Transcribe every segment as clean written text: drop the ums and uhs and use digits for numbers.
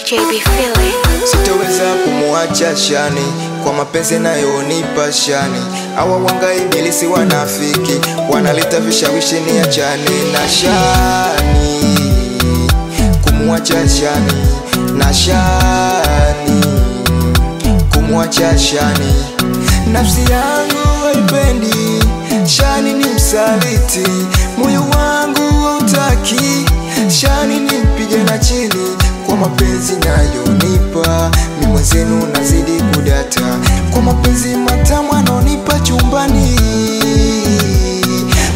JB Philly. Sitoweza kumuacha Shani kwa mapenzi nayonipa Shani. Hawa wanga ibilisi wanafiki wanaleta vishawishi niachane na Shani. Kumuacha Shani na Shani, kumuacha Shani. Nafsi yangu haipendi Shani, ni msaliti. Moyo wangu hautaki Shani, nimpige na chini kwa mapenzi nayonipa. Mimi mwenzenu nazidi kudata kwa mapenzi matamu anonipa chumbani,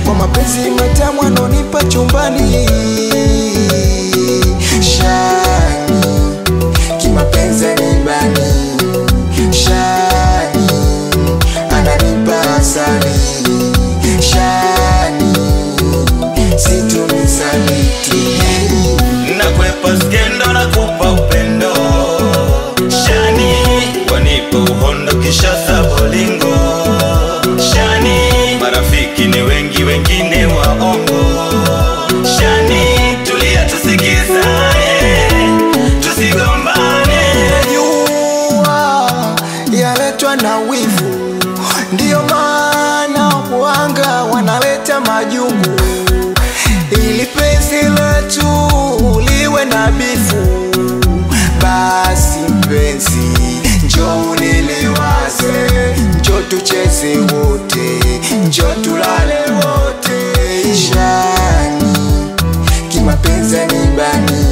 kwa mapenzi matamu anonipa chumbani. Shani kimapenzi anibani, Shani ananipa asali, Shani situmsaliti. Nakwepa skendo na kupa upendo Shani, wanipa uhondo kisha sabolingo Shani, marafiki ni wengi wengine waongo Shani, tulia tusikizane, tusigombane. Najua yaletwa na wivu, ndiyo maana wanga wanaleta majungu, ili penzi letu liwe na bifu. Basi mpenzi, njoo unilewaze, njoo tucheze wote, njoo tulale wote. Shani kimapenzi anibani,